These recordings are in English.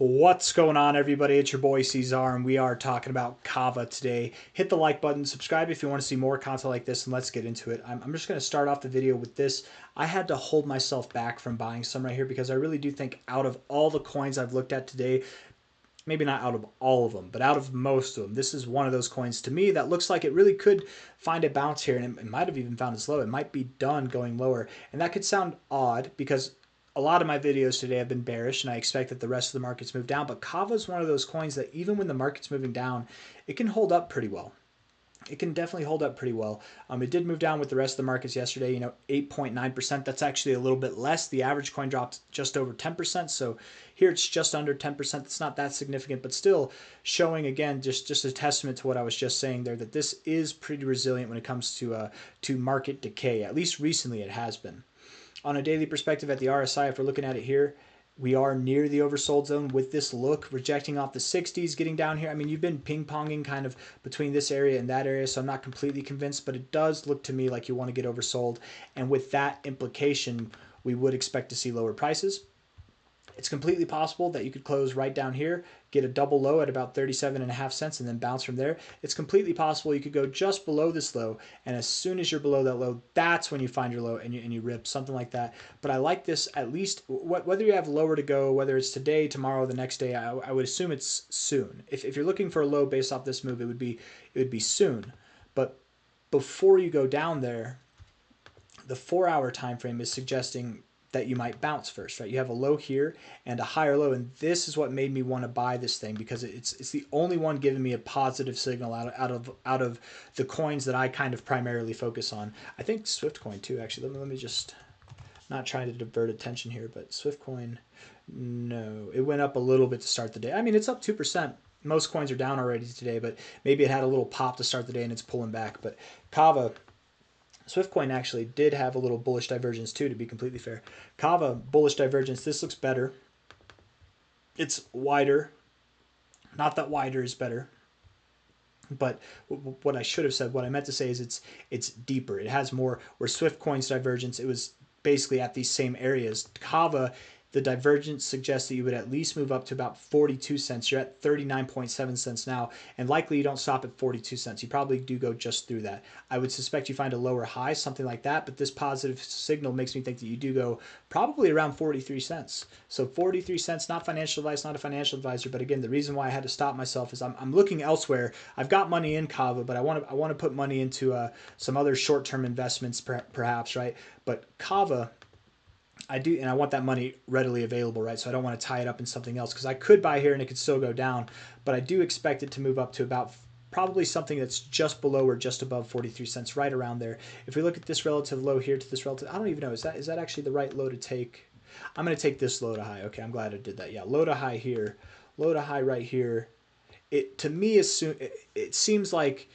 What's going on, everybody? It's your boy C-Zar, and we are talking about KAVA today. Hit the like button, subscribe if you want to see more content like this, and let's get into it. I'm just going to start off the video with this. I had to hold myself back from buying some right here because I really do think out of all the coins I've looked at today, maybe not out of all of them, but out of most of them, this is one of those coins to me that looks like it really could find a bounce here, and it might have even found its low. It might be done going lower, and that could sound odd because a lot of my videos today have been bearish, and I expect that the rest of the markets move down. But KAVA is one of those coins that even when the market's moving down, it can hold up pretty well. It can definitely hold up pretty well. It did move down with the rest of the markets yesterday, 8.9%. That's actually a little bit less. The average coin dropped just over 10%. So here it's just under 10%. It's not that significant, but still showing, again, just a testament to what I was just saying there, that this is pretty resilient when it comes to market decay. At least recently it has been. On a daily perspective at the RSI, if we're looking at it here, we are near the oversold zone with this look, rejecting off the 60s, getting down here. I mean, you've been ping-ponging kind of between this area and that area, so I'm not completely convinced, but it does look to me like you want to get oversold. And with that implication, we would expect to see lower prices. It's completely possible that you could close right down here, get a double low at about 37.5 cents, and then bounce from there. It's completely possible you could go just below this low, and as soon as you're below that low, that's when you find your low and you rip, something like that. But I like this, at least, whether you have lower to go, whether it's today, tomorrow, the next day, I would assume it's soon. If you're looking for a low based off this move, it would be soon. But before you go down there, the 4-hour time frame is suggesting that you might bounce first, right? You have a low here and a higher low, and this is what made me want to buy this thing because it's the only one giving me a positive signal out of the coins that I kind of primarily focus on. I think Swift coin too, actually. Let me just, not trying to divert attention here, but Swift coin, no, it went up a little bit to start the day. I mean, it's up 2%. Most coins are down already today, but maybe it had a little pop to start the day and it's pulling back. But KAVA, Swiftcoin actually did have a little bullish divergence too, to be completely fair. KAVA, bullish divergence. This looks better. It's wider. Not that wider is better. But what I should have said, what I meant to say is it's deeper. It has more, where Swiftcoin's divergence, it was basically at these same areas. KAVA, the divergence suggests that you would at least move up to about 42 cents. You're at 39.7 cents now, and likely you don't stop at 42 cents. You probably do go just through that. I would suspect you find a lower high, something like that, but this positive signal makes me think that you do go probably around 43 cents. So 43 cents, not financial advice, not a financial advisor, but again, the reason why I had to stop myself is I'm looking elsewhere. I've got money in KAVA, but I want to put money into some other short-term investments perhaps, right? But KAVA, I do, and I want that money readily available, right? So I don't want to tie it up in something else because I could buy here and it could still go down, but I do expect it to move up to about probably something that's just below or just above 43 cents, right around there. If we look at this relative low here to this relative, I don't even know, is that actually the right low to take? I'm going to take this low to high. Okay, I'm glad I did that. Yeah, low to high here, low to high right here. It, to me, it seems like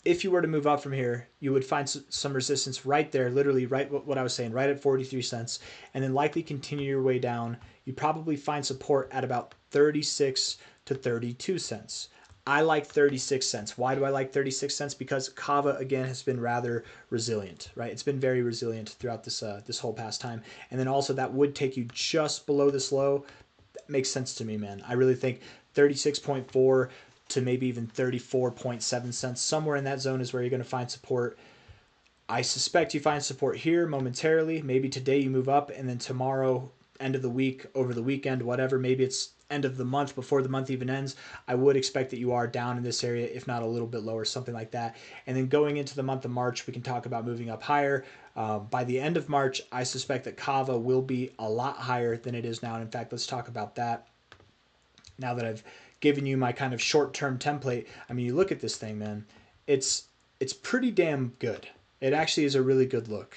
if you were to move up from here, you would find some resistance right there, literally right what I was saying, right at 43 cents, and then likely continue your way down. You probably find support at about 36 to 32 cents. I like 36 cents. Why do I like 36 cents? Because KAVA, again, has been rather resilient, right? It's been very resilient throughout this whole past time. And then also that would take you just below this low. That makes sense to me, man. I really think 36.4 to maybe even 34.7 cents. Somewhere in that zone is where you're going to find support. I suspect you find support here momentarily. Maybe today you move up, and then tomorrow, end of the week, over the weekend, whatever, maybe it's end of the month before the month even ends, I would expect that you are down in this area, if not a little bit lower, something like that. And then going into the month of March, we can talk about moving up higher. By the end of March, I suspect that KAVA will be a lot higher than it is now. And in fact, let's talk about that now that I've given you my kind of short-term template. I mean, you look at this thing, man, it's pretty damn good. It actually is a really good look.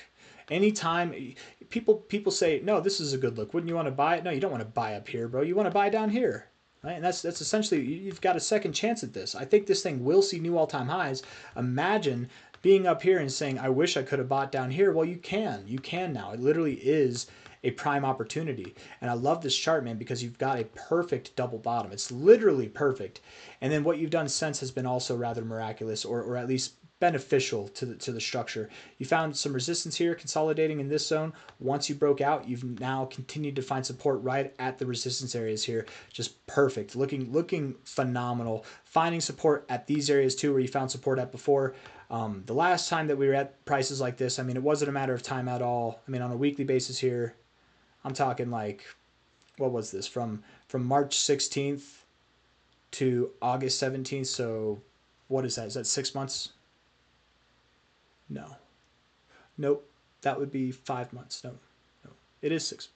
Anytime people say, no, this is a good look, wouldn't you want to buy it? No, you don't want to buy up here, bro. You want to buy down here, right? And that's essentially, you've got a second chance at this. I think this thing will see new all-time highs. Imagine being up here and saying, I wish I could have bought down here. Well, you can now. It literally is a prime opportunity. And I love this chart, man, because you've got a perfect double bottom. It's literally perfect. And then what you've done since has been also rather miraculous, or at least beneficial to the structure. You found some resistance here, consolidating in this zone. Once you broke out, you've now continued to find support right at the resistance areas here. Just perfect, looking phenomenal. Finding support at these areas too, where you found support at before. The last time that we were at prices like this, I mean, it wasn't a matter of time at all. I mean, on a weekly basis here, I'm talking like, what was this, from March 16th to August 17th? So what is that? Is that 6 months? No. Nope. That would be 5 months. No. It is 6.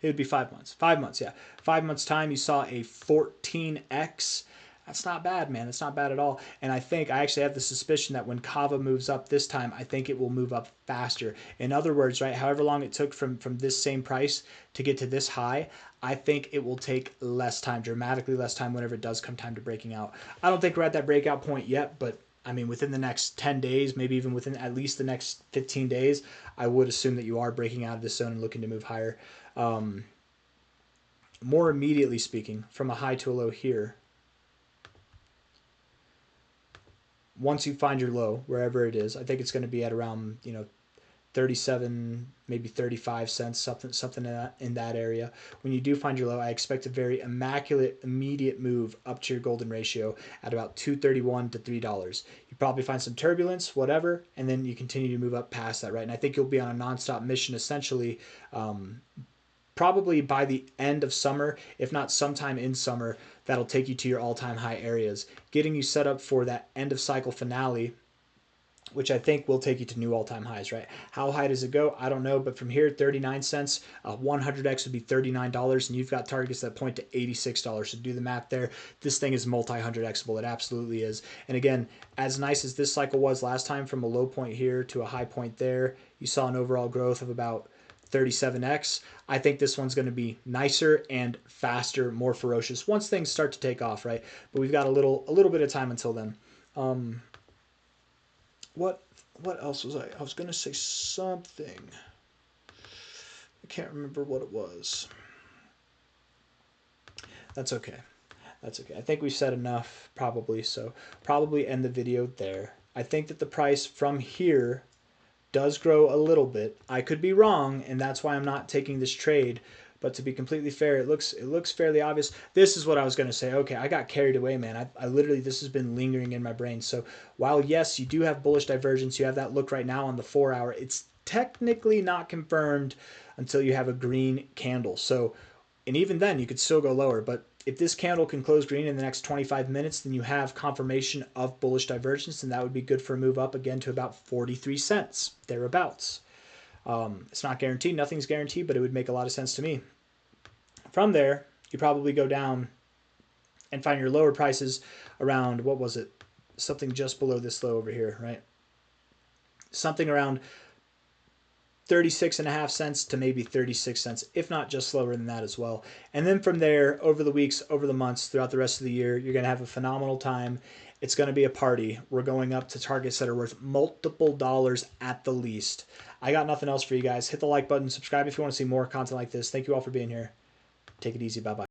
It would be 5 months. 5 months, yeah. 5 months time, you saw a 14x. That's not bad, man. That's not bad at all. And I actually have the suspicion that when KAVA moves up this time, I think it will move up faster. In other words, right, however long it took from this same price to get to this high, I think it will take less time, dramatically less time whenever it does come time to breaking out. I don't think we're at that breakout point yet, but I mean, within the next 10 days, maybe even within at least the next 15 days, I would assume that you are breaking out of this zone and looking to move higher. More immediately speaking, from a high to a low here, once you find your low, wherever it is, I think it's going to be at around, 37, maybe 35 cents, something in that area. When you do find your low, I expect a very immaculate, immediate move up to your golden ratio at about $2.31 to $3. You probably find some turbulence, whatever, and then you continue to move up past that, right? And I think you'll be on a nonstop mission, essentially, probably by the end of summer, if not sometime in summer, that'll take you to your all-time high areas, getting you set up for that end of cycle finale, which I think will take you to new all-time highs, right? How high does it go? I don't know, but from here, 39 cents, 100x would be $39, and you've got targets that point to $86. So do the math there. This thing is multi-100xable. It absolutely is. And again, as nice as this cycle was last time, from a low point here to a high point there, you saw an overall growth of about 37x. I think this one's going to be nicer and faster, more ferocious once things start to take off, right? But we've got a little bit of time until then. What else was I? I was going to say something. I can't remember what it was. That's okay. That's okay. I think we've said enough, probably. So probably end the video there. I think that the price from here does grow a little bit. I could be wrong, and that's why I'm not taking this trade. But to be completely fair, it looks fairly obvious. This is what I was going to say. Okay, I got carried away, man. I literally, this has been lingering in my brain. So while, yes, you do have bullish divergence, you have that look right now on the 4 hour, it's technically not confirmed until you have a green candle. So, and even then, you could still go lower. But if this candle can close green in the next 25 minutes, then you have confirmation of bullish divergence, and that would be good for a move up again to about 43 cents, thereabouts. It's not guaranteed. Nothing's guaranteed, but it would make a lot of sense to me. From there, you probably go down and find your lower prices around, what was it? Something just below this low over here, right? Something around 36.5 cents to maybe 36 cents, if not just lower than that as well. And then from there, over the weeks, over the months, throughout the rest of the year, you're going to have a phenomenal time. It's going to be a party. We're going up to targets that are worth multiple dollars at the least. I got nothing else for you guys. Hit the like button. Subscribe if you want to see more content like this. Thank you all for being here. Take it easy. Bye-bye.